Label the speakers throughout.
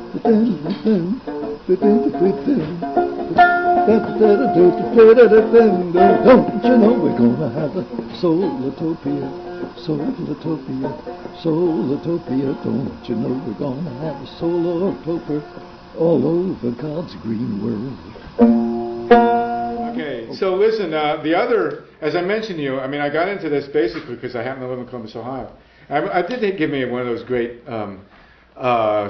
Speaker 1: Don't you know we're gonna have a Solartopia, Solartopia, Solartopia. Don't you know we're gonna have a Solartopia all over God's green world.
Speaker 2: Okay, so listen, the other, as I mentioned to you, I mean, I got into this basically because I happen to live in Columbus, Ohio. I did give me one of those great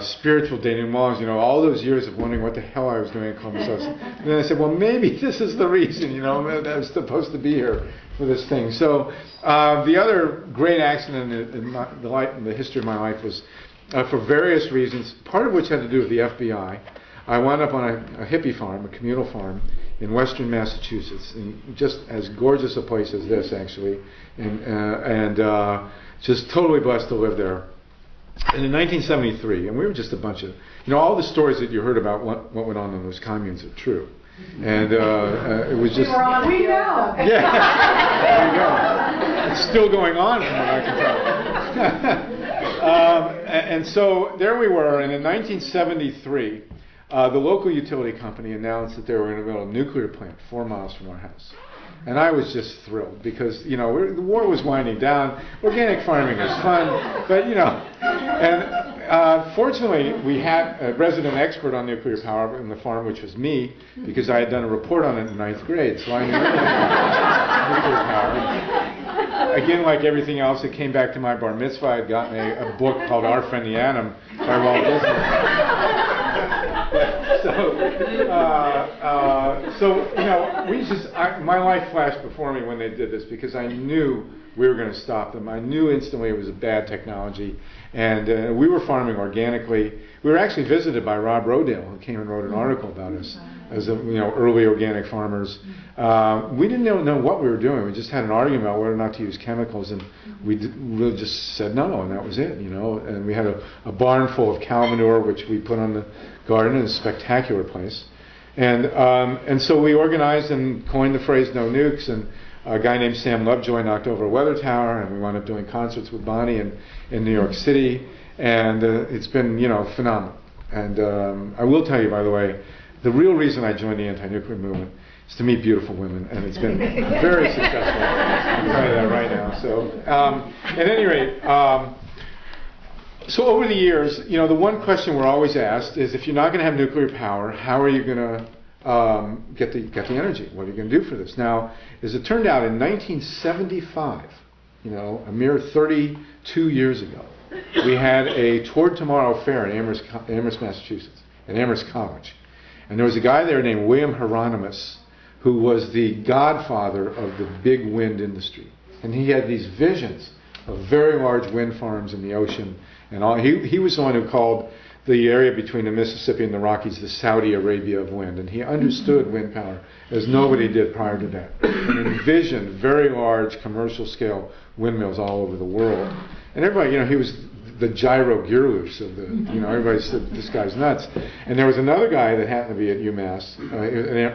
Speaker 2: spiritual denouements, you know, all those years of wondering what the hell I was doing in Columbus. And then I said, well, maybe this is the reason, you know, that I was supposed to be here for this thing. So the other great accident in the history of my life was, for various reasons, part of which had to do with the FBI. I wound up on a hippie farm, a communal farm, in western Massachusetts, and just as gorgeous a place as this, actually, and just totally blessed to live there. And in 1973, and we were just a bunch of, you know, all the stories that you heard about what went on in those communes are true, and it was just.
Speaker 3: We know.
Speaker 2: Yeah, there you go. It's still going on from what I can tell. And so there we were, and in 1973. The local utility company announced that they were going to build a nuclear plant 4 miles from our house. And I was just thrilled because, you know, the war was winding down. Organic farming is fun, but, you know. And fortunately, we had a resident expert on nuclear power in the farm, which was me, because I had done a report on it in 9th grade. So I knew everything about nuclear power. Again, like everything else, it came back to my bar mitzvah. I had gotten a book called Our Friend the Atom by Walt Disney. So you know, my life flashed before me when they did this because I knew we were going to stop them. I knew instantly it was a bad technology, and we were farming organically. We were actually visited by Rob Rodale, who came and wrote an article about us as early organic farmers. We didn't know what we were doing. We just had an argument about whether or not to use chemicals, and we really just said no, and that was it. You know, and we had a barn full of cow manure, which we put on the garden. It's a spectacular place, and so we organized and coined the phrase "no nukes." And a guy named Sam Lovejoy knocked over a weather tower, and we wound up doing concerts with Bonnie in New York City, and it's been phenomenal. And I will tell you, by the way, the real reason I joined the anti-nuclear movement is to meet beautiful women, and it's been very successful. I can tell you that right now. So, at any rate, so over the years, the one question we're always asked is, if you're not going to have nuclear power, how are you going to get the energy? What are you going to do for this? Now, as it turned out, in 1975, a mere 32 years ago, we had a Toward Tomorrow fair in Amherst, Massachusetts, at Amherst College. And there was a guy there named William Hieronymus, who was the godfather of the big wind industry. And he had these visions of very large wind farms in the ocean. And all. He was the one who called the area between the Mississippi and the Rockies the Saudi Arabia of wind. And he understood wind power as nobody did prior to that. And envisioned very large commercial scale windmills all over the world. And everybody, he was the gyro Gearloose of the, everybody said, this guy's nuts. And there was another guy that happened to be at UMass,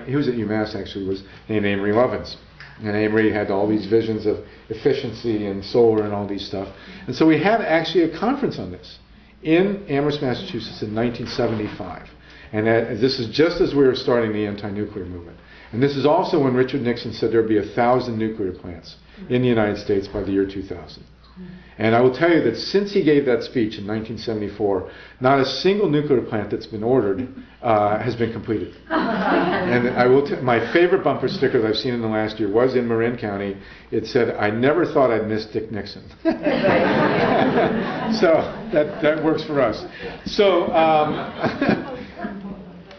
Speaker 2: he was at UMass actually, was named Amory Lovins. And Amory had all these visions of efficiency and solar and all these stuff. And so we had actually a conference on this in Amherst, Massachusetts in 1975. And this is just as we were starting the anti-nuclear movement. And this is also when Richard Nixon said there'd be 1,000 nuclear plants in the United States by the year 2000. And I will tell you that since he gave that speech in 1974, not a single nuclear plant that's been ordered has been completed. And I will my favorite bumper sticker that I've seen in the last year was in Marin County. It said, "I never thought I'd miss Dick Nixon." So that works for us. So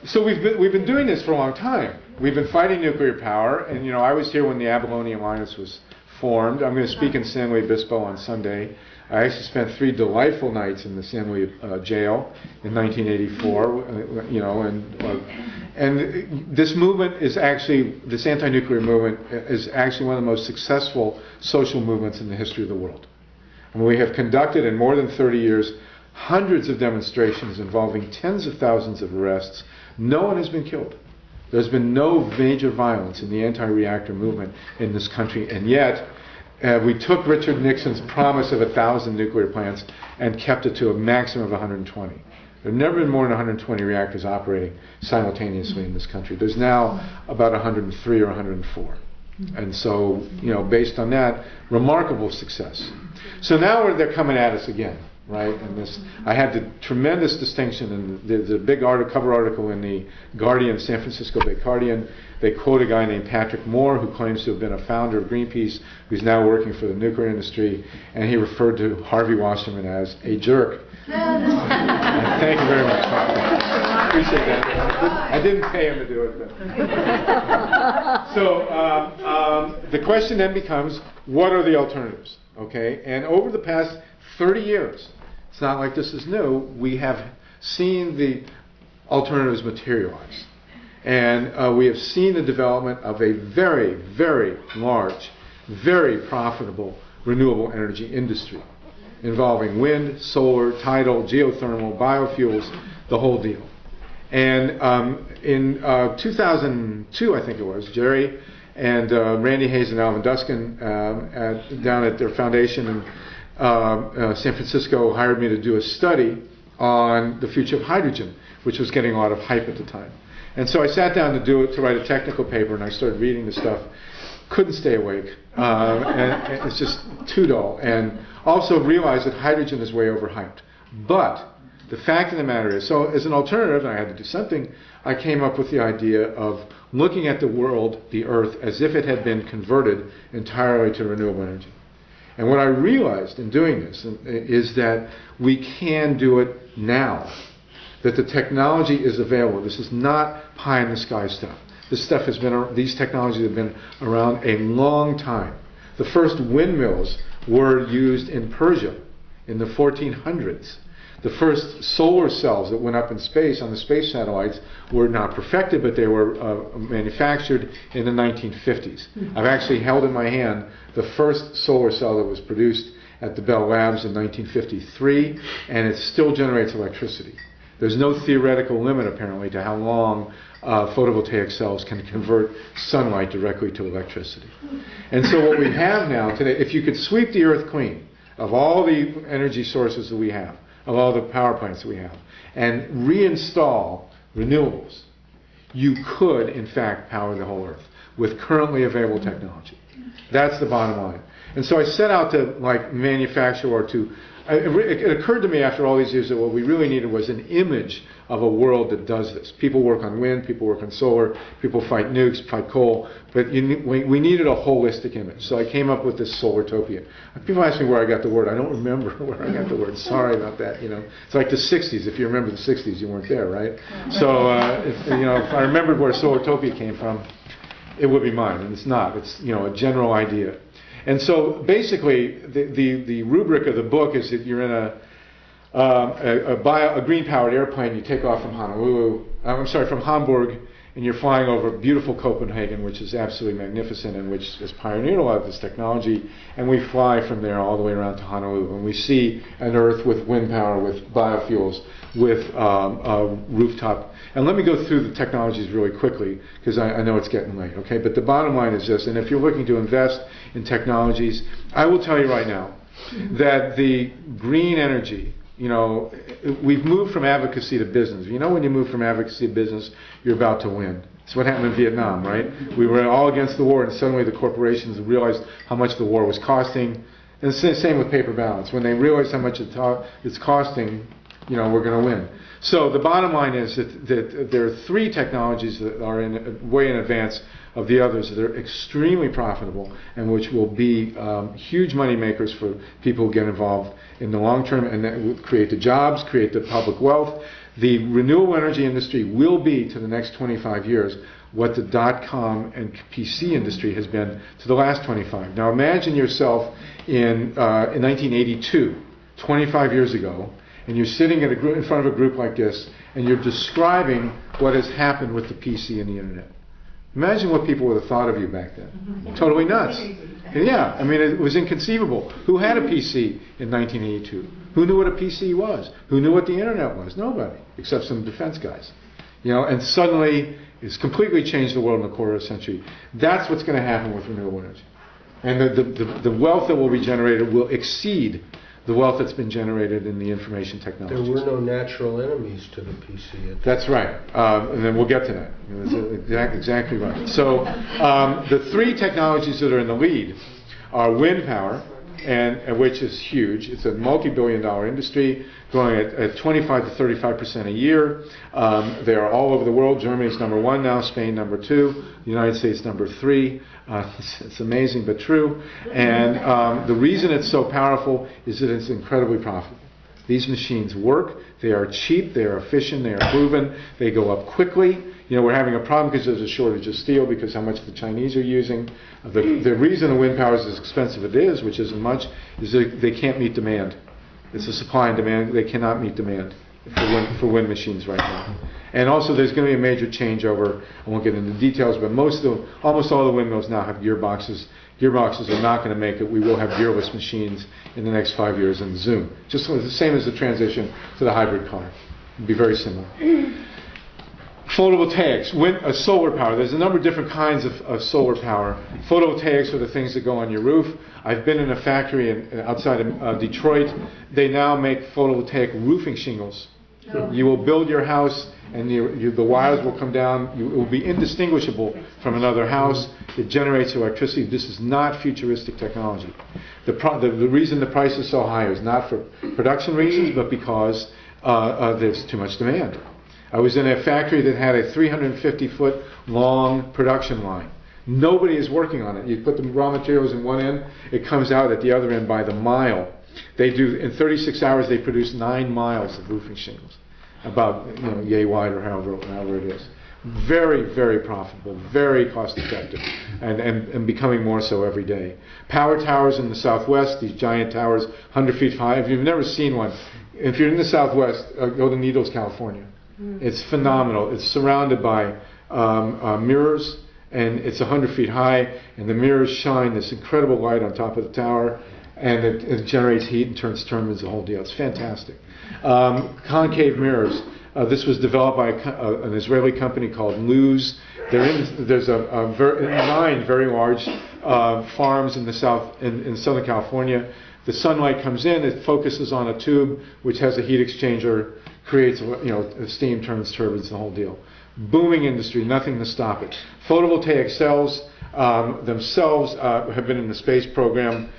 Speaker 2: so we've been doing this for a long time. We've been fighting nuclear power, and I was here when the Abalone Alliance was formed. I'm going to speak in San Luis Obispo on Sunday. I actually spent 3 delightful nights in the San Luis jail in 1984. And this movement is actually, this anti-nuclear movement is actually one of the most successful social movements in the history of the world. And we have conducted in more than 30 years hundreds of demonstrations involving tens of thousands of arrests. No one has been killed. There's been no major violence in the anti-reactor movement in this country, and yet we took Richard Nixon's promise of 1,000 nuclear plants and kept it to a maximum of 120. There have never been more than 120 reactors operating simultaneously in this country. There's now about 103 or 104. And so, based on that, remarkable success. So now they're coming at us again, right? And this, I had the tremendous distinction, and there's a big cover article in the Guardian, San Francisco Bay Guardian. They quote a guy named Patrick Moore, who claims to have been a founder of Greenpeace, who's now working for the nuclear industry, and he referred to Harvey Wasserman as a jerk. Thank you very much, Harvey. Appreciate that. I didn't pay him to do it. So the question then becomes, what are the alternatives? Okay, and over the past 30 years, it's not like this is new, we have seen the alternatives materialize. And we have seen the development of a very, very large, very profitable renewable energy industry involving wind, solar, tidal, geothermal, biofuels, the whole deal. And in 2002, I think it was, Jerry and Randy Hayes and Alvin Duskin down at their foundation in San Francisco hired me to do a study on the future of hydrogen, which was getting a lot of hype at the time. And so I sat down to write a technical paper, and I started reading the stuff. Couldn't stay awake, and it's just too dull. And also realized that hydrogen is way overhyped. But the fact of the matter is, so as an alternative, and I had to do something, I came up with the idea of looking at the world, the Earth, as if it had been converted entirely to renewable energy. And what I realized in doing this is that we can do it now. That the technology is available. This is not pie in the sky stuff. This stuff has been, these technologies have been around a long time. The first windmills were used in Persia in the 1400s. The first solar cells that went up in space on the space satellites were not perfected, but they were manufactured in the 1950s. I've actually held in my hand the first solar cell that was produced at the Bell Labs in 1953, and it still generates electricity. There's no theoretical limit, apparently, to how long photovoltaic cells can convert sunlight directly to electricity. And so what we have now today, if you could sweep the Earth clean of all the energy sources that we have, of all the power plants that we have, and reinstall renewables, you could, in fact, power the whole Earth with currently available technology. That's the bottom line. And so I set out to manufacture or to it occurred to me after all these years that what we really needed was an image of a world that does this. People work on wind, people work on solar, people fight nukes, fight coal, but we needed a holistic image. So I came up with this Solartopia. People ask me where I got the word. I don't remember where I got the word. Sorry about that. It's like the 60s. If you remember the 60s, you weren't there, right? So if I remembered where Solartopia came from, it would be mine, and it's not. It's a general idea. And so basically, the rubric of the book is that you're in a green-powered airplane. You take off from from Hamburg, and you're flying over beautiful Copenhagen, which is absolutely magnificent and which has pioneered a lot of this technology. And we fly from there all the way around to Honolulu, and we see an Earth with wind power, with biofuels, with rooftop. And let me go through the technologies really quickly, because I know it's getting late, okay? But the bottom line is this, and if you're looking to invest in technologies, I will tell you right now that the green energy, we've moved from advocacy to business. When you move from advocacy to business, you're about to win. It's what happened in Vietnam, right? We were all against the war, and suddenly the corporations realized how much the war was costing. And it's the same with paper balance. When they realize how much it's costing, we're going to win. So the bottom line is that there are three technologies that are way in advance of the others that are extremely profitable and which will be huge money makers for people who get involved in the long term, and that will create the jobs, create the public wealth. The renewable energy industry will be, to the next 25 years, what the dot-com and PC industry has been to the last 25. Now imagine yourself in 1982, 25 years ago, and you're sitting in front of a group like this, and you're describing what has happened with the PC and the internet. Imagine what people would have thought of you back then. Totally nuts. Yeah, it was inconceivable. Who had a PC in 1982? Who knew what a PC was? Who knew what the internet was? Nobody, except some defense guys. And suddenly, it's completely changed the world in a quarter of a century. That's what's going to happen with renewable energy. And the wealth that will be generated will exceed the wealth that's been generated in the information technology.
Speaker 3: There were no natural enemies to the PC.
Speaker 2: That's right, and then we'll get to that. That's exactly right. So the three technologies that are in the lead are wind power, and which is huge. It's a multi-billion-dollar industry, growing at 25 to 35% a year. They are all over the world. Germany's number one now, Spain number two, the United States number three. It's amazing but true. And the reason it's so powerful is that it's incredibly profitable. These machines work. They are cheap. They are efficient. They are proven. They go up quickly. You know, we're having a problem because there's a shortage of steel because how much the Chinese are using. The reason the wind power is as expensive as it is, which isn't much, is that they can't meet demand. It's a supply and demand. They cannot meet demand for wind machines right now. And also there's going to be a major changeover. I won't get into details, but almost all the windmills now have gearboxes. Gearboxes are not going to make it. We will have gearless machines in the next 5 years in Zoom. Just the same as the transition to the hybrid car. It'll be very similar. Photovoltaics, solar power. There's a number of different kinds of solar power. Photovoltaics are the things that go on your roof. I've been in a factory outside of Detroit. They now make photovoltaic roofing shingles. You will build your house, and the wires will come down. It will be indistinguishable from another house. It generates electricity. This is not futuristic technology. The reason the price is so high is not for production reasons, but because there's too much demand. I was in a factory that had a 350-foot long production line. Nobody is working on it. You put the raw materials in one end, it comes out at the other end by the mile. They do, in 36 hours, they produce 9 miles of roofing shingles, about yay wide or however it is. Very, very profitable, very cost effective, and becoming more so every day. Power towers in the Southwest, these giant towers, 100 feet high. If you've never seen one, if you're in the Southwest, go to Needles, California. It's phenomenal. It's surrounded by mirrors, and it's 100 feet high, and the mirrors shine this incredible light on top of the tower, and it generates heat and turns turbines, the whole deal. It's fantastic. Concave mirrors. This was developed by an Israeli company called Luz. There's 9 very large farms in Southern California. The sunlight comes in, it focuses on a tube which has a heat exchanger, creates steam, turns turbines, the whole deal. Booming industry, nothing to stop it. Photovoltaic cells themselves have been in the space program.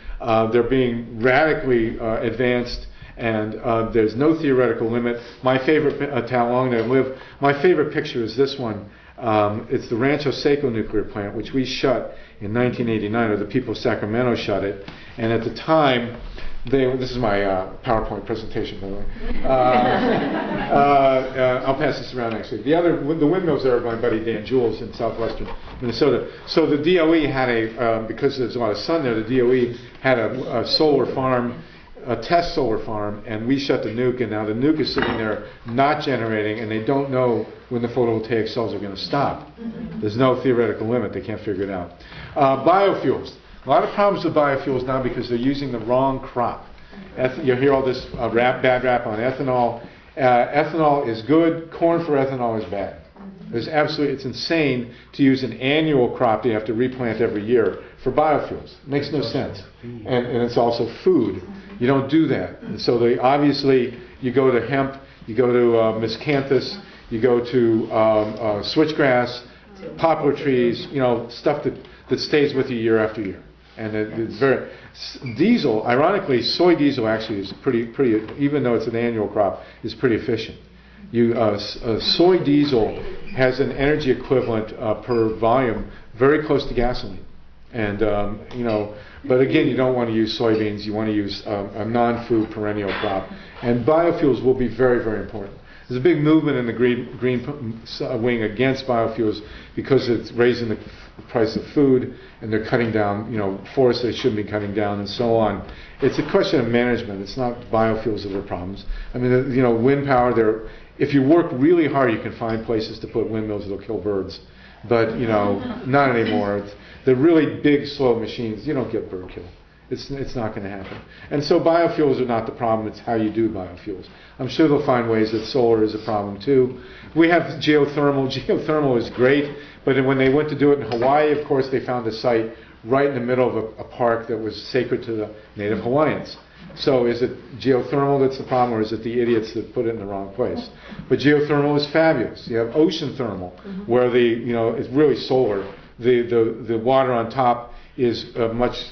Speaker 2: They're being radically advanced, and there's no theoretical limit. My favorite, how long they live, my favorite picture is this one. It's the Rancho Seco nuclear plant, which we shut in 1989, or the people of Sacramento shut it. And at the time, this is my PowerPoint presentation, by the way. I'll pass this around next week. The windmills there are by my buddy Dan Jules in southwestern Minnesota. So the DOE had because there's a lot of sun there, the DOE had a solar farm, a test solar farm, and we shut the nuke, and now the nuke is sitting there not generating, and they don't know when the photovoltaic cells are going to stop. There's no theoretical limit. They can't figure it out. Biofuels. A lot of problems with biofuels now because they're using the wrong crop. You hear all this bad rap on ethanol. Ethanol is good. Corn for ethanol is bad. It's insane to use an annual crop that you have to replant every year for biofuels. It makes no sense. And it's also food. You don't do that. And so obviously you go to hemp, you go to miscanthus, you go to switchgrass, poplar trees, stuff that stays with you year after year. And it's very diesel. Ironically, soy diesel actually is pretty. Even though it's an annual crop, is pretty efficient. Soy diesel has an energy equivalent per volume very close to gasoline, and But again, you don't want to use soybeans. You want to use a non-food perennial crop, and biofuels will be very, very important. There's a big movement in the green wing against biofuels because it's raising the price of food, and they're cutting down, forests they shouldn't be cutting down, and so on. It's a question of management. It's not biofuels that are problems. I mean, wind power. If you work really hard, you can find places to put windmills that'll kill birds, but not anymore. The really big, slow machines, you don't get bird kill. It's not going to happen. And so biofuels are not the problem, it's how you do biofuels. I'm sure they'll find ways that solar is a problem too. We have geothermal. Geothermal is great, but when they went to do it in Hawaii, of course, they found a site right in the middle of a park that was sacred to the native Hawaiians. So is it geothermal that's the problem, or is it the idiots that put it in the wrong place? But geothermal is fabulous. You have ocean thermal, where it's really solar. The water on top is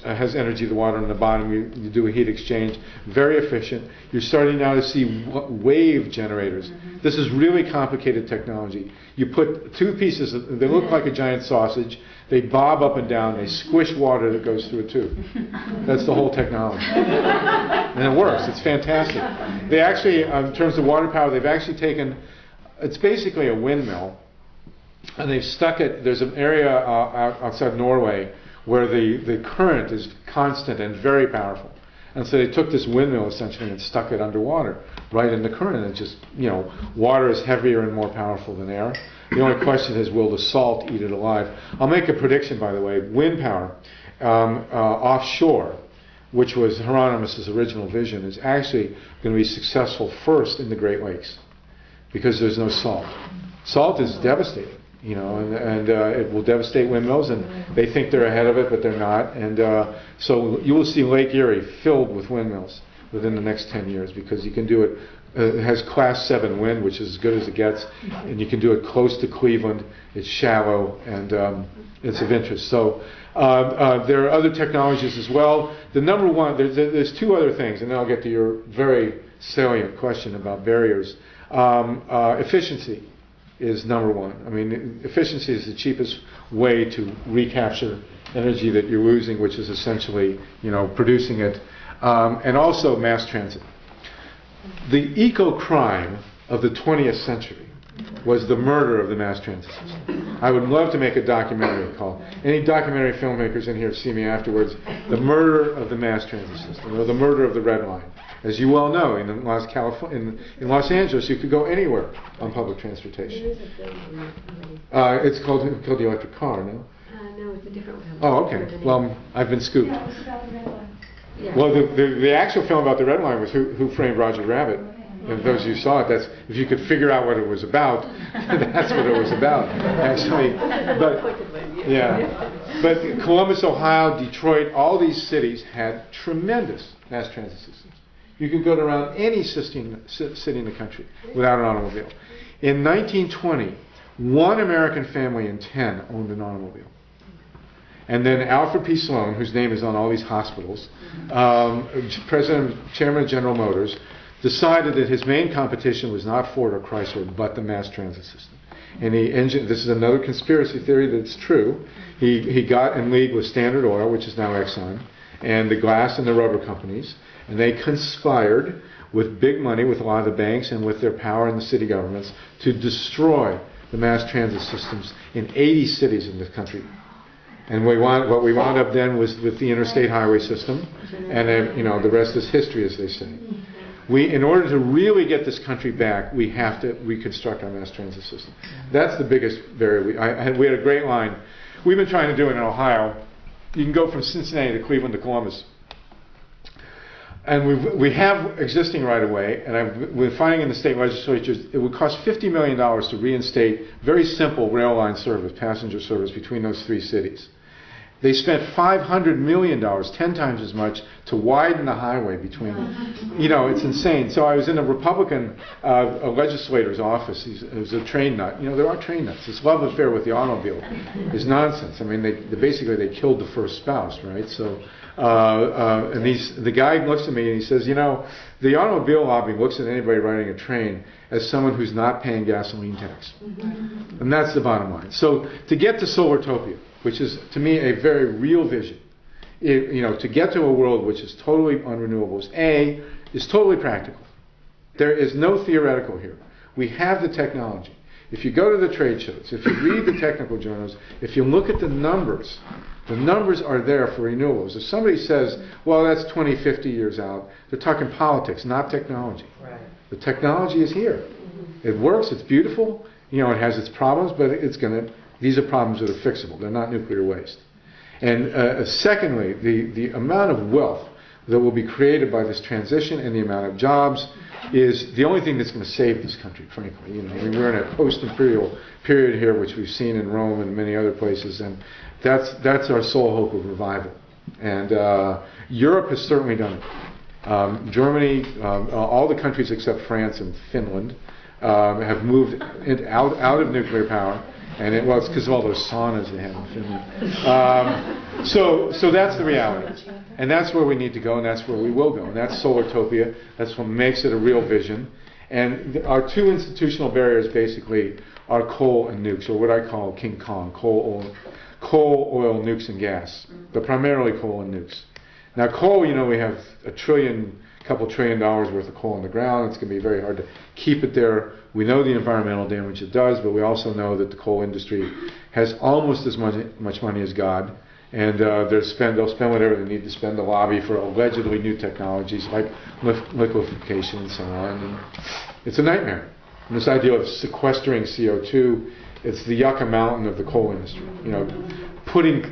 Speaker 2: has energy. The water on the bottom, you do a heat exchange. Very efficient. You're starting now to see wave generators. This is really complicated technology. You put two pieces. They look like a giant sausage. They bob up and down. They squish water that goes through a tube. That's the whole technology. And it works. It's fantastic. They actually, in terms of water power, they've actually taken, it's basically a windmill, and they've stuck it, there's an area outside Norway where the current is constant and very powerful. And so they took this windmill essentially and stuck it underwater, right in the current. And it just, water is heavier and more powerful than air. The only question is, will the salt eat it alive? I'll make a prediction, by the way. Wind power offshore, which was Hieronymus' original vision, is actually going to be successful first in the Great Lakes because there's no salt. Salt is devastating, and it will devastate windmills, and they think they're ahead of it, but they're not. And so you will see Lake Erie filled with windmills within the next 10 years because you can do it. It has class 7 wind, which is as good as it gets, and you can do it close to Cleveland. It's shallow, and it's of interest. So there are other technologies as well. The number one, there's two other things, and then I'll get to your very salient question about barriers. Efficiency is number one. I mean, efficiency is the cheapest way to recapture energy that you're losing, which is essentially, producing it, and also mass transit. The eco-crime of the 20th century was the murder of the mass transit system. I would love to make a documentary called, any documentary filmmakers in here see me afterwards, the murder of the mass transit system, or the murder of the Red Line. As you well know, in Los Angeles, you could go anywhere on public transportation. It's called the electric car, no?
Speaker 4: No, it's a different one.
Speaker 2: Oh, okay. Well, I've been scooped.
Speaker 4: Yeah, it was about the Red Line. Yeah.
Speaker 2: Well, the actual film about the Red Line was Who Framed Roger Rabbit. And those of you who saw it, that's, if you could figure out what it was about, that's what it was about, actually. But Columbus, Ohio, Detroit, all these cities had tremendous mass transit systems. You could go to around any city in the country without an automobile. In 1920, 1 American family in 10 owned an automobile. And then Alfred P. Sloan, whose name is on all these hospitals, chairman of General Motors, decided that his main competition was not Ford or Chrysler, but the mass transit system. And this is another conspiracy theory that's true. He got in league with Standard Oil, which is now Exxon, and the glass and the rubber companies, and they conspired with big money, with a lot of the banks and with their power in the city governments, to destroy the mass transit systems in 80 cities in this country. And what we wound up then was with the interstate highway system, and then, the rest is history, as they say. In order to really get this country back, we have to reconstruct our mass transit system. That's the biggest barrier. We had a great line. We've been trying to do it in Ohio. You can go from Cincinnati to Cleveland to Columbus. And we have existing right of way, and we're finding in the state legislatures it would cost $50 million to reinstate very simple rail line service, passenger service between those 3 cities. They spent $500 million, 10 times as much, to widen the highway between them. It's insane. So I was in a Republican legislator's office. It was a train nut. There are train nuts. This love affair with the automobile is nonsense. I mean, basically they killed the first spouse, right? So, the guy looks at me and he says, the automobile lobby looks at anybody riding a train as someone who's not paying gasoline tax. And that's the bottom line. So to get to Solartopia, which is, to me, a very real vision, to get to a world which is totally on renewables, is totally practical. There is no theoretical here. We have the technology. If you go to the trade shows, if you read the technical journals, if you look at the numbers are there for renewables. If somebody says, well, that's 20, 50 years out, they're talking politics, not technology. Right. The technology is here. It works, it's beautiful, it has its problems, but these are problems that are fixable. They're not nuclear waste. And secondly, the amount of wealth that will be created by this transition and the amount of jobs is the only thing that's going to save this country, frankly. We're in a post-imperial period here, which we've seen in Rome and many other places, and that's our sole hope of revival. And Europe has certainly done it. Germany, all the countries except France and Finland have moved out of nuclear power. And it's because of all those saunas they have in Finland. So that's the reality. And that's where we need to go, and that's where we will go. And that's Solartopia. That's what makes it a real vision. And our two institutional barriers basically are coal and nukes, or what I call King Kong, coal, oil, nukes, and gas. But primarily coal and nukes. Now coal, we have couple trillion dollars worth of coal in the ground. It's going to be very hard to keep it there. We know the environmental damage it does, but we also know that the coal industry has almost as much money as God, and they'll spend whatever they need to spend to lobby for allegedly new technologies like liquefaction and so on. And it's a nightmare. And this idea of sequestering CO2, it's the Yucca Mountain of the coal industry. Putting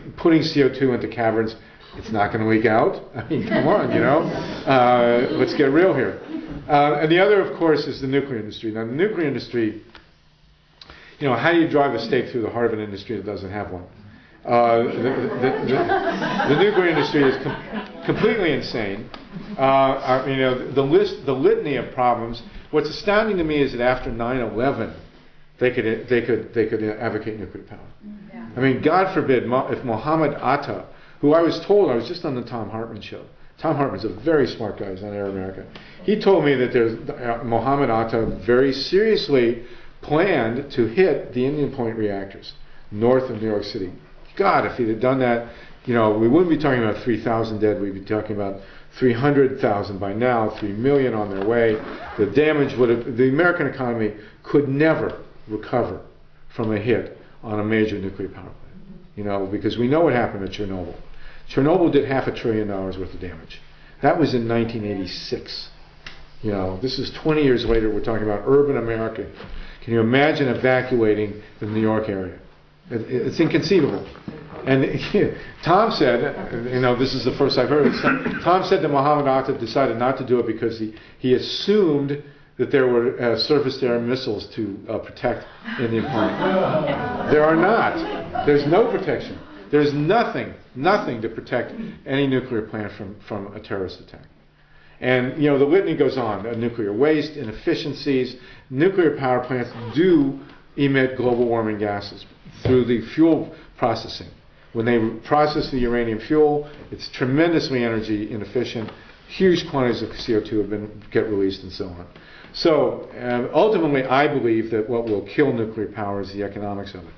Speaker 2: CO2 into caverns. It's not going to leak out. I mean, come on, let's get real here. And the other, of course, is the nuclear industry. Now, the nuclear industry, how do you drive a stake through the heart of an industry that doesn't have one? The nuclear industry is completely insane. The litany of problems. What's astounding to me is that after 9/11, they could advocate nuclear power. Yeah. I mean, God forbid if Mohammed Atta, who I was just on the Tom Hartman show. Tom Hartman's a very smart guy. He's on Air America. He told me that Mohammed Atta very seriously planned to hit the Indian Point reactors north of New York City. God, if he'd have done that, we wouldn't be talking about 3,000 dead. We'd be talking about 300,000 by now, 3 million on their way. The damage the American economy could never recover from a hit on a major nuclear power plant. Because we know what happened at Chernobyl. Chernobyl did $500 billion worth of damage. That was in 1986. This is 20 years later. We're talking about urban America. Can you imagine evacuating the New York area? It's inconceivable. And Tom said, this is the first I've heard. Tom said that Mohammed Atta decided not to do it because he assumed that there were surface-to-air missiles to protect Indian Point. There are not. There's no protection. There's nothing to protect any nuclear plant from a terrorist attack. And the litany goes on. Nuclear waste, inefficiencies. Nuclear power plants do emit global warming gases through the fuel processing. When they process the uranium fuel, it's tremendously energy inefficient. Huge quantities of CO2 get released and so on. So ultimately, I believe that what will kill nuclear power is the economics of it.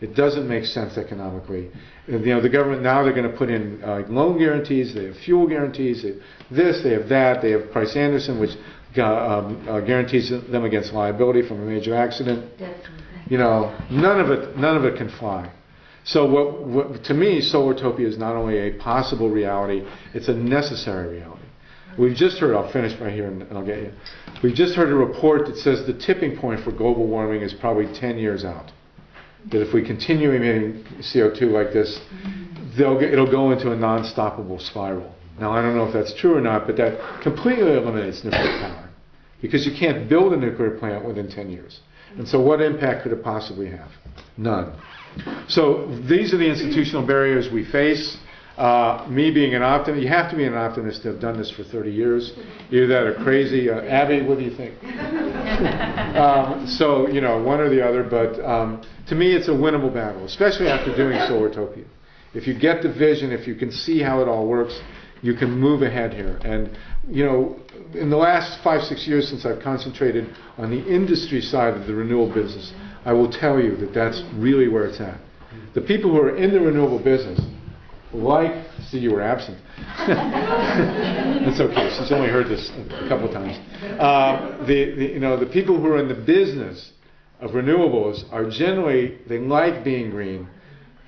Speaker 2: It doesn't make sense economically. The government now, they're going to put in loan guarantees. They have fuel guarantees. They have that. They have Price Anderson, which guarantees them against liability from a major accident. None of it can fly. So to me, Solartopia is not only a possible reality; it's a necessary reality. We've just heard, I'll finish right here and I'll get you. We've just heard a report that says the tipping point for global warming is probably 10 years out. That if we continue emitting CO2 like this, it'll go into a non-stoppable spiral. Now, I don't know if that's true or not, but that completely eliminates nuclear power. Because you can't build a nuclear plant within 10 years. And so what impact could it possibly have? None. So these are the institutional barriers we face. Me being an optimist, you have to be an optimist to have done this for 30 years. Either that or crazy. Abby, what do you think? So, one or the other. But to me, it's a winnable battle, especially after doing Solartopia. If you get the vision, if you can see how it all works, you can move ahead here. And, in the last 5-6 years since I've concentrated on the industry side of the renewable business, I will tell you that that's really where it's at. The people who are in the renewable business, see, you were absent. It's okay. She's only heard this a couple of times. The people who are in the business of renewables are generally, they like being green,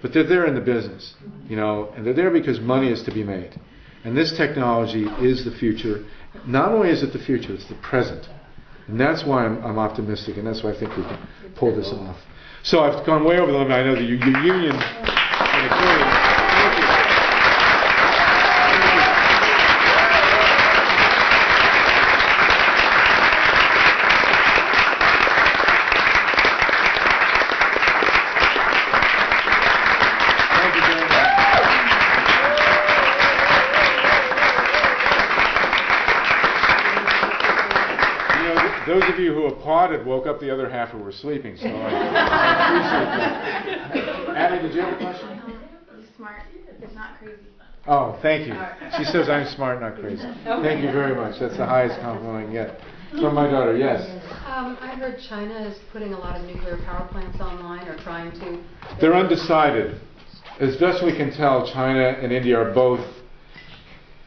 Speaker 2: but they're there in the business, and they're there because money is to be made. And this technology is the future. Not only is it the future, it's the present. And that's why I'm optimistic, and that's why I think we can pull this off. So I've gone way over the limit. I know that your union... those of you who applauded woke up the other half who were sleeping, so I appreciate that. Annie, did you have a question?
Speaker 5: He's smart, but not crazy.
Speaker 2: Oh, thank you. She says I'm smart, not crazy. Thank you very much. That's the highest compliment I can get. From my daughter, yes.
Speaker 6: I heard China is putting a lot of nuclear power plants online or trying to.
Speaker 2: They're undecided. As best we can tell, China and India are both,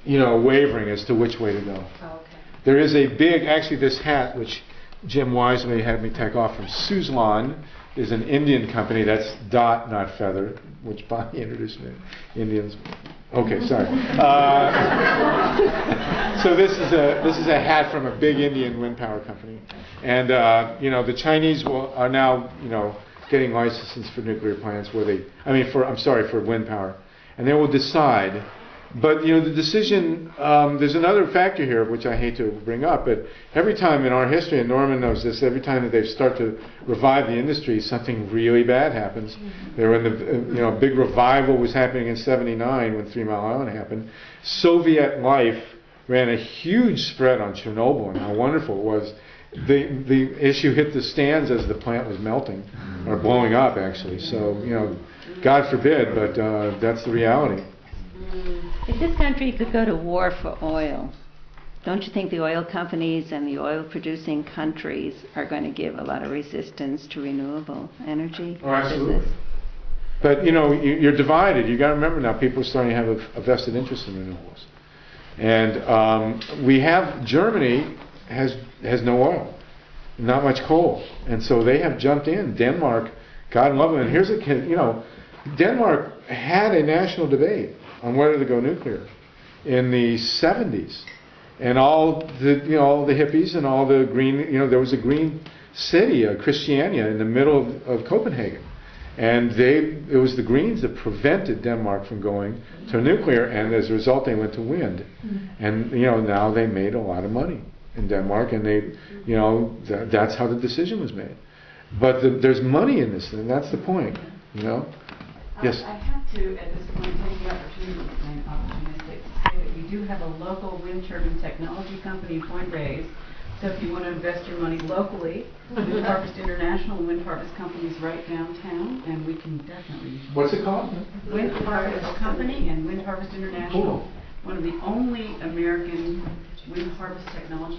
Speaker 2: wavering as to which way to go.
Speaker 6: Oh, okay.
Speaker 2: There is a big, actually this hat, which Jim wisely had me take off from Suzlon, is an Indian company. That's dot, not feather, which Bonnie introduced me. Indians. Okay, sorry. So this is a hat from a big Indian wind power company, and the Chinese are now getting licenses for nuclear plants for wind power, and they will decide. But the decision, there's another factor here which I hate to bring up, but every time in our history, and Norman knows this, every time that they start to revive the industry, something really bad happens. There were a big revival was happening in '79 when 3 Mile Island happened. Soviet life ran a huge spread on Chernobyl and how wonderful it was. The issue hit the stands as the plant was melting or blowing up, actually. So God forbid, but that's the reality.
Speaker 7: If this country could go to war for oil, don't you think the oil companies and the oil-producing countries are going to give a lot of resistance to renewable energy?
Speaker 2: Oh, absolutely. But you're divided. You got to remember now, people are starting to have a vested interest in renewables, and we have Germany has no oil, not much coal, and so they have jumped in. Denmark, God love them. And here's Denmark had a national debate on whether to go nuclear in the 70s, and all the hippies and all the green, there was a green city, Christiania, in the middle of Copenhagen, and it was the Greens that prevented Denmark from going to nuclear, and as a result they went to wind, and now they made a lot of money in Denmark, and that's how the decision was made. But there's money in this thing. That's the point. Yes.
Speaker 8: I have to, at this point, take the opportunity to say opportunistic to say that we do have a local wind turbine technology company in Point Reyes. So if you want to invest your money locally, Wind Harvest International and Wind Harvest Company is right downtown, and we can definitely.
Speaker 2: What's it called?
Speaker 8: Wind Harvest Company and Wind Harvest International.
Speaker 2: Cool.
Speaker 8: One of the only American wind technology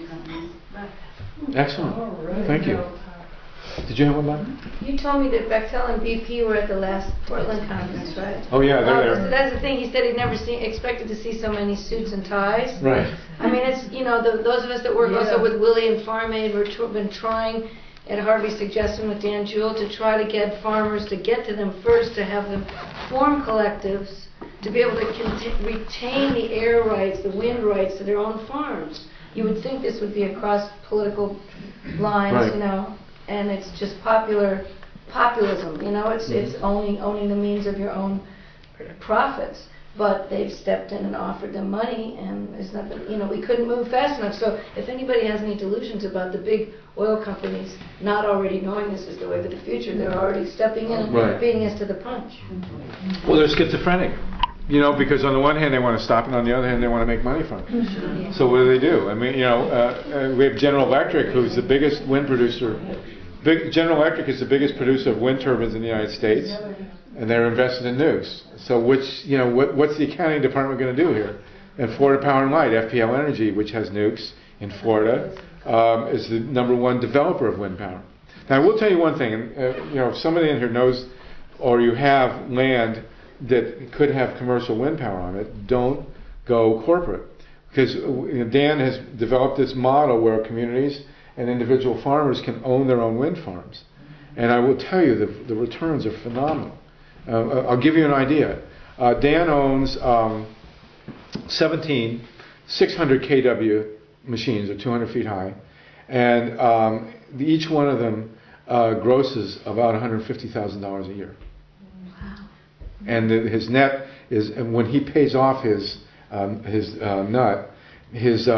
Speaker 8: companies left.
Speaker 2: Excellent. Thank you. Did you have one, Bob?
Speaker 5: You told me that Bechtel and BP were at the last Portland conference, right?
Speaker 2: Oh yeah, they're there.
Speaker 5: That's the thing. He said he'd never expected to see so many suits and ties.
Speaker 2: Right.
Speaker 5: I mean, it's those of us that work also with Willie and Farm Aid, we've been trying, at Harvey's suggestion with Dan Jewell, to try to get farmers to get to them first, to have them form collectives, to be able to retain the air rights, the wind rights to their own farms. You would think this would be across political lines,
Speaker 2: right.
Speaker 5: And it's just populism, it's owning the means of your own profits. But they've stepped in and offered them money, and there's nothing, we couldn't move fast enough. So if anybody has any delusions about the big oil companies not already knowing this is the way of the future, they're already stepping in and beating us to the punch.
Speaker 2: Well, they're schizophrenic. Because on the one hand they want to stop, and on the other hand they want to make money from it. So what do? I mean, we have General Electric, who's the biggest wind producer. General Electric is the biggest producer of wind turbines in the United States, and they're invested in nukes. So what's the accounting department going to do here? And Florida Power and Light, FPL Energy, which has nukes in Florida, is the #1 developer of wind power. Now I will tell you one thing, and if somebody in here knows, or you have land that could have commercial wind power on it, don't go corporate. Because Dan has developed this model where communities and individual farmers can own their own wind farms. And I will tell you, the returns are phenomenal. I'll give you an idea. Dan owns 17 600 kW machines, or 200 feet high, and each one of them grosses about $150,000 a year. And his net is, and when he pays off his nut, his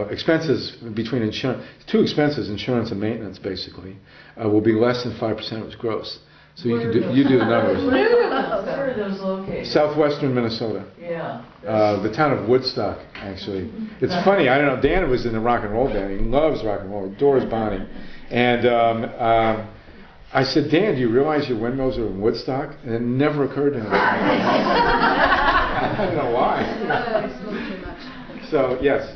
Speaker 2: expenses between insurance, two expenses, insurance and maintenance basically, will be less than 5% of his gross. So you do the numbers.
Speaker 9: Where are those located?
Speaker 2: Southwestern Minnesota.
Speaker 9: Yeah.
Speaker 2: The town of Woodstock, actually. It's funny, I don't know, Dan was in the rock and roll band. He loves rock and roll. Adores Bonnie. And I said, Dan, do you realize your windmills are in Woodstock? And it never occurred to him. I don't know why. So, yes.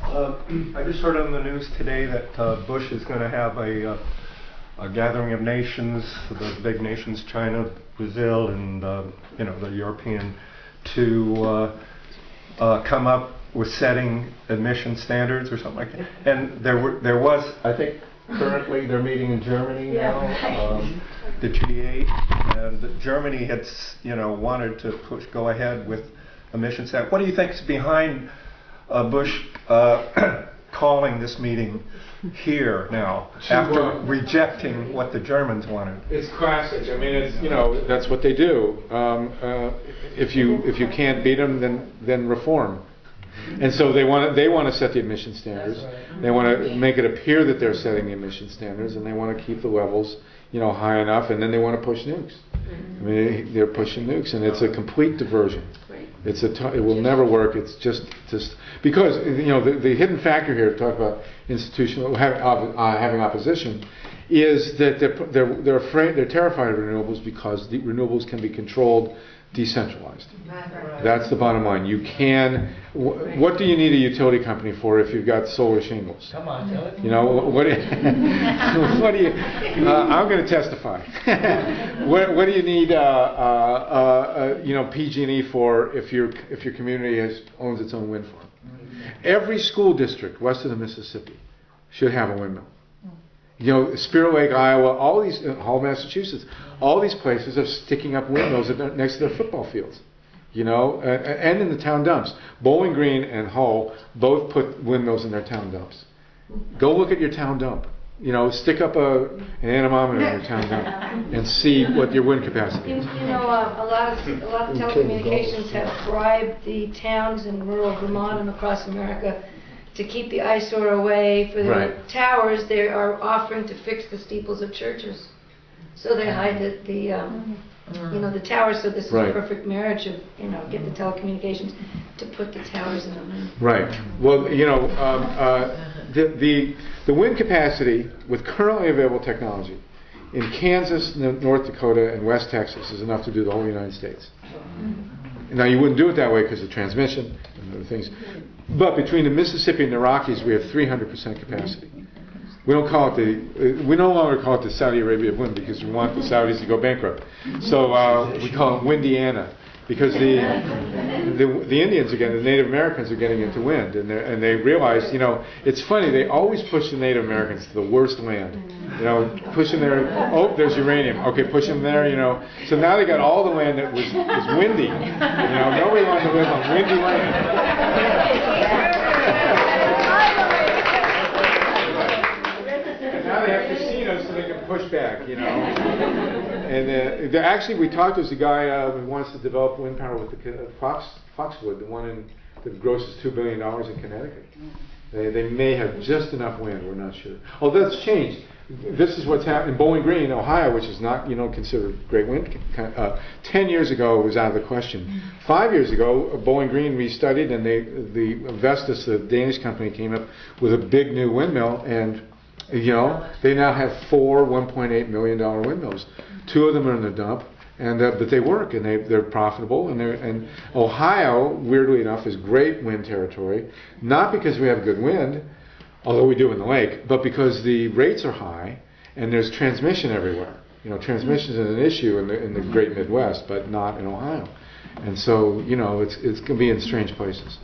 Speaker 10: I just heard on the news today that Bush is going to have a gathering of nations, the big nations, China, Brazil, and the European, to come up with setting emission standards or something like that. And there was, I think, currently they're meeting in Germany now, the G8, and Germany had wanted to go ahead with emission standards. What do you think is behind Bush calling this meeting here now after rejecting what the Germans wanted?
Speaker 2: It's classic. I mean, it's that's what they do. If you can't beat them, then reform. And so they want to set the emission standards. They want to make it appear that they're setting the emission standards, and they want to keep the levels high enough, and then they want to push nukes. I mean, they're pushing nukes, and it's a complete diversion. It will never work. It's just because the hidden factor here to talk about institutional having opposition is that they're afraid, they're terrified of renewables because the renewables can be controlled, decentralized. That's the bottom line. You can. What do you need a utility company for if you've got solar shingles?
Speaker 9: Come on, tell it.
Speaker 2: What do you? I'm going to testify. What do you need? PG&E for if your community owns its own wind farm? Every school district west of the Mississippi should have a windmill. Spirit Lake, Iowa, all these, Hull, Massachusetts, all these places are sticking up windmills next to their football fields, and in the town dumps. Bowling Green and Hull both put windmills in their town dumps. Go look at your town dump. Stick up an anemometer in your town dump and see what your wind capacity is.
Speaker 5: A lot of telecommunications have bribed the towns in rural Vermont and across America to keep the eyesore away. For their towers, they are offering to fix the steeples of churches. So they hide the towers. So this is a perfect marriage of get the telecommunications to put the towers in them.
Speaker 2: Right. Well, the wind capacity with currently available technology in Kansas, North Dakota, and West Texas is enough to do the whole United States. Now you wouldn't do it that way because of transmission and other things. But between the Mississippi and the Rockies, we have 300% capacity. We don't call it we no longer call it the Saudi Arabia of wind because we want the Saudis to go bankrupt. So we call it Windiana because the Indians again, the Native Americans are getting into wind, and they realize it's funny, they always push the Native Americans to the worst land. Push them there. Oh, there's uranium. Okay, push them there. So now they got all the land that was windy. Nobody wanted to live on windy land. And now they have casinos so they can push back. And actually, we talked to a guy who wants to develop wind power with the Foxwood, the one that grosses $2 billion in Connecticut. They may have just enough wind. We're not sure. Oh, that's changed. This is what's happening in Bowling Green, Ohio, which is not considered great wind. 10 years ago, it was out of the question. 5 years ago, Bowling Green we studied, and the Vestas, the Danish company, came up with a big new windmill, and they now have 4 $1.8 million windmills. 2 of them are in the dump, and but they work and they're profitable. And Ohio, weirdly enough, is great wind territory, not because we have good wind, although we do in the lake, but because the rates are high and there's transmission everywhere. Transmission is an issue in the Great Midwest, but not in Ohio. And so it's going to be in strange places.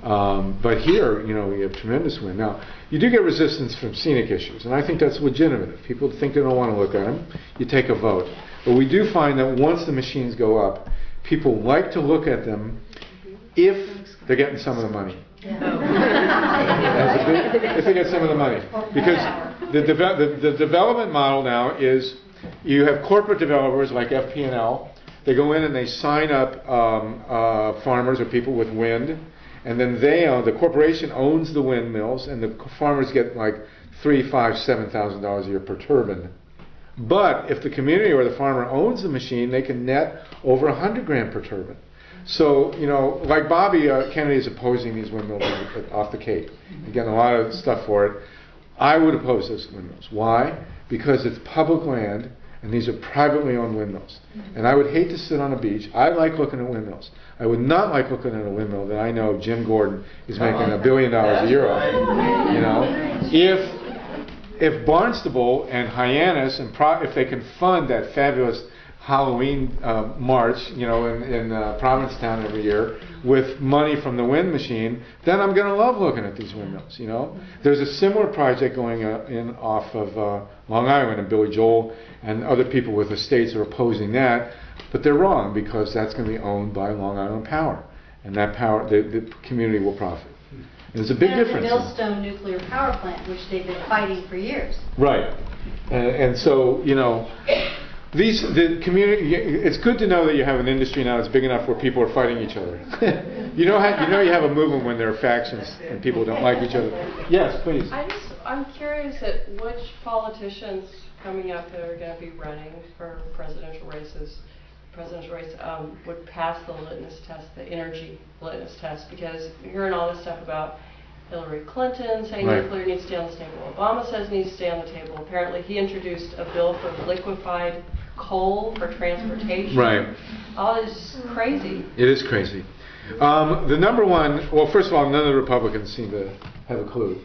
Speaker 2: But here, we have tremendous wind. Now, you do get resistance from scenic issues, and I think that's legitimate. If people think they don't want to look at them, you take a vote. But we do find that once the machines go up, people like to look at them if they're getting some of the money. If they get some of the money. Because the development model now is you have corporate developers like FP&L. They go in and they sign up farmers or people with wind, and then the corporation owns the windmills, and the farmers get like $3,000, $5,000, $7,000 a year per turbine. But if the community or the farmer owns the machine, they can net over 100 grand per turbine. So, you know, like Bobby Kennedy is opposing these windmills off the Cape. You're getting a lot of stuff for it. I would oppose those windmills. Why? Because it's public land, and these are privately owned windmills. And I would hate to sit on a beach. I like looking at windmills. I would not like looking at a windmill that I know Jim Gordon is making $1 billion a year on. You know, if Barnstable and Hyannis and if they can fund that fabulous Halloween march, you know, in Provincetown every year with money from the wind machine, then I'm going to love looking at these windmills. You know, there's a similar project going in off of Long Island, and Billy Joel and other people with estates are opposing that, but they're wrong because that's going to be owned by Long Island Power, and that power, the community will profit. And there's a big difference.
Speaker 6: And the Millstone nuclear power plant, which they've been fighting for years.
Speaker 2: Right, and so you know. The community. It's good to know that you have an industry now that's big enough where people are fighting each other. you know you have a movement when there are factions and people don't like each other. Yes, please.
Speaker 9: I'm curious at which politicians coming up that are going to be running for presidential race would pass the litmus test, the energy litmus test, because you're hearing all this stuff about Hillary Clinton saying nuclear needs to stay on the table. Obama says it needs to stay on the table. Apparently, he introduced a bill for liquefied coal for transportation.
Speaker 2: Right.
Speaker 9: All this is crazy.
Speaker 2: It is crazy. The number one, well, first of all, none of the Republicans seem to have a clue.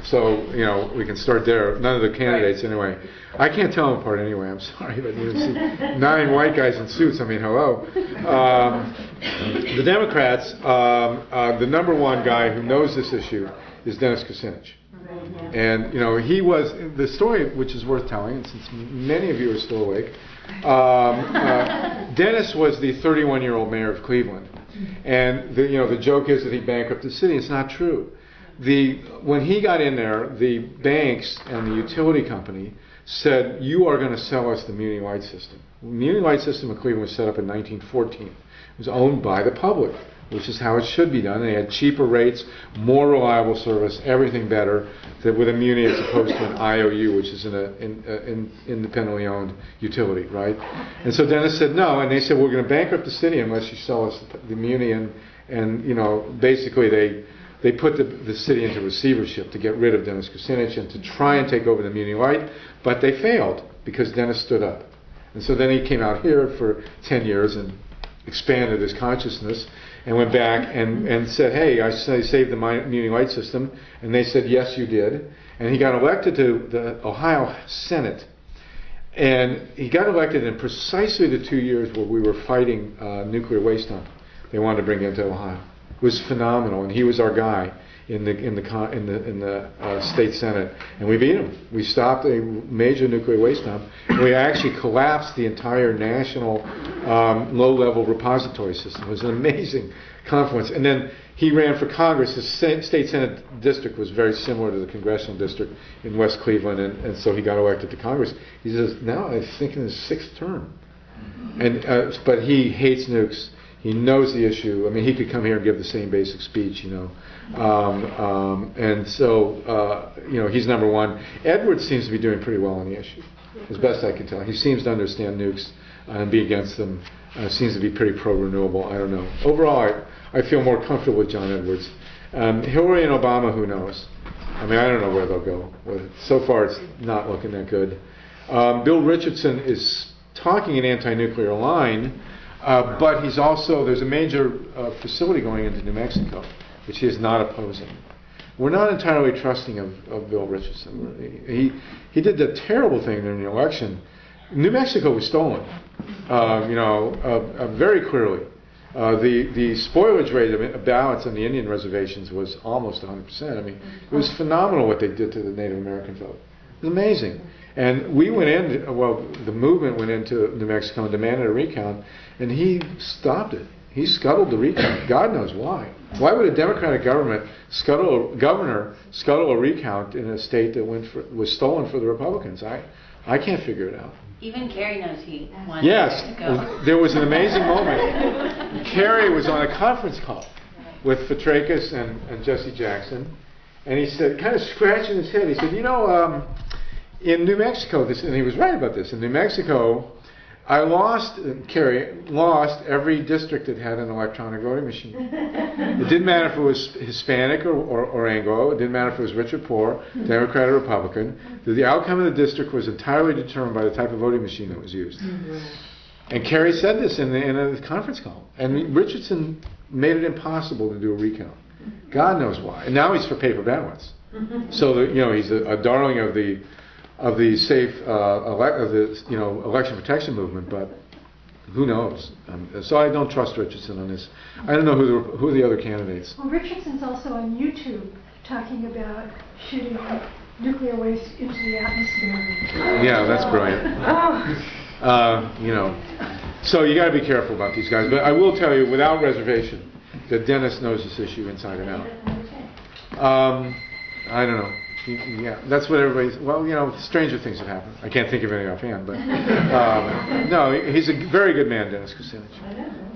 Speaker 2: So, you know, we can start there. None of the candidates, anyway. I can't tell them apart anyway. I'm sorry, but you see 9 white guys in suits. I mean, hello. The Democrats, the number one guy who knows this issue is Dennis Kucinich. And, you know, he was, the story which is worth telling, and since many of you are still awake, Dennis was the 31-year-old mayor of Cleveland. And, the joke is that he bankrupted the city. It's not true. When he got in there, the banks and the utility company said, you are going to sell us the Muni Light System. The Muni Light System in Cleveland was set up in 1914. It was owned by the public, which is how it should be done. They had cheaper rates, more reliable service, everything better with a Muni as opposed to an IOU, which is an independently owned utility, right? And so Dennis said no, and they said, we're going to bankrupt the city unless you sell us the Muni, and basically they put the city into receivership to get rid of Dennis Kucinich and to try and take over the Muni Light, but they failed because Dennis stood up. And so then he came out here for 10 years and expanded his consciousness and went back and said, hey, I saved the Muni Light System. And they said, yes, you did. And he got elected to the Ohio Senate. And he got elected in precisely the 2 years where we were fighting nuclear waste dump they wanted to bring into Ohio. It was phenomenal, and he was our guy in the state senate, and we beat him. We stopped a major nuclear waste dump, and we actually collapsed the entire national low-level repository system. It was an amazing confluence. And then he ran for Congress. His state senate district was very similar to the congressional district in West Cleveland, and so he got elected to Congress. He says now I think in his 6th term, but he hates nukes. He knows the issue. I mean, he could come here and give the same basic speech, and so, he's number one. Edwards seems to be doing pretty well on the issue, as best I can tell. He seems to understand nukes and be against them. Seems to be pretty pro-renewable. I don't know. Overall, I feel more comfortable with John Edwards. Hillary and Obama, who knows? I mean, I don't know where they'll go. So far, it's not looking that good. Bill Richardson is talking an anti-nuclear line. But he's also, there's a major facility going into New Mexico, which he is not opposing. We're not entirely trusting of Bill Richardson. He did the terrible thing during the election. New Mexico was stolen, very clearly. The spoilage rate of ballots on the Indian reservations was almost 100%. I mean, it was phenomenal what they did to the Native American vote. It was amazing. And we went in, the movement went into New Mexico and demanded a recount, and he stopped it. He scuttled the recount. God knows why. Why would a Democratic governor scuttle a recount in a state that was stolen for the Republicans? I can't figure it out.
Speaker 11: Even Kerry knows he wanted to go.
Speaker 2: There was an amazing moment. Kerry was on a conference call with Petrakis and Jesse Jackson, and he said, kind of scratching his head, he said, in New Mexico, and he was right about this, in New Mexico, Kerry lost every district that had an electronic voting machine. It didn't matter if it was Hispanic or Anglo, it didn't matter if it was rich or poor, Democrat or Republican. The outcome of the district was entirely determined by the type of voting machine that was used. And Kerry said this in a conference call. And Richardson made it impossible to do a recount. God knows why. And now he's for paper ballots. So he's a darling of the safe election protection movement, but who knows? So I don't trust Richardson on this. I don't know who the other candidates.
Speaker 12: Well, Richardson's also on YouTube talking about shooting nuclear waste into the atmosphere.
Speaker 2: Yeah, that's brilliant. So you got to be careful about these guys. But I will tell you, without reservation, that Dennis knows this issue inside and out. I don't know. Yeah, that's what everybody's. Well, stranger things have happened. I can't think of any offhand, but no, he's a very good man, Dennis Kucinich.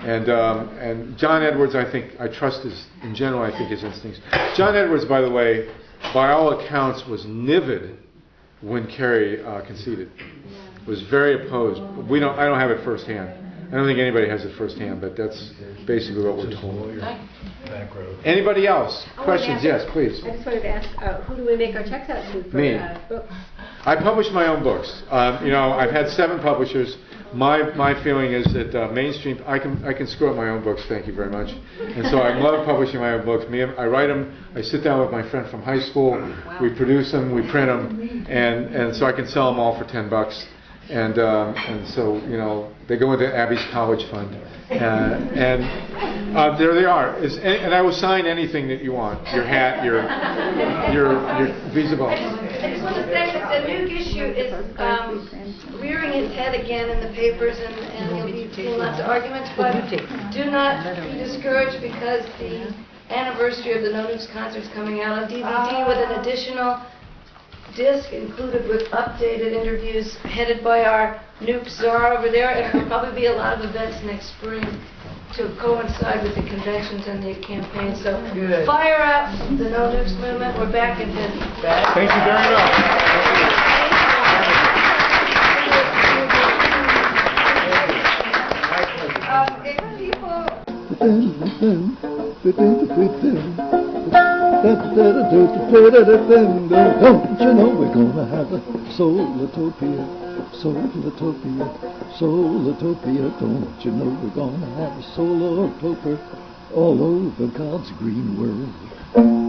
Speaker 2: And John Edwards, I trust in general. I think his instincts. John Edwards, by the way, by all accounts, was livid when Kerry conceded. Was very opposed. I don't have it firsthand. I don't think anybody has it firsthand, but that's basically what we're told. Anybody else? Questions? Yes, please.
Speaker 4: I just wanted to ask, who do we make our checks out to for
Speaker 2: Me.
Speaker 4: Books?
Speaker 2: I publish my own books. I've had 7 publishers. My feeling is that mainstream, I can screw up my own books, thank you very much. And so I love publishing my own books. I write them, I sit down with my friend from high school, we produce them, we print them, and so I can sell them all for $10. And so they go into Abby's college fund, and there they are. And I will sign anything that you want. Your hat, your Visa ball.
Speaker 5: I just want to say that the nuke issue is rearing its head again in the papers, and you'll be seeing lots of arguments. But do not be discouraged, because the anniversary of the No Nukes concert is coming out on DVD with an additional disc included with updated interviews headed by our nuke czar over there, and there will probably be a lot of events next spring to coincide with the conventions and the campaign. So fire up the No Nukes movement. We're back in business.
Speaker 2: Thank you very much.
Speaker 1: Don't you know we're gonna have a Solartopia, Solartopia, Solartopia. Don't you know we're gonna have a Solartopia all over God's green world.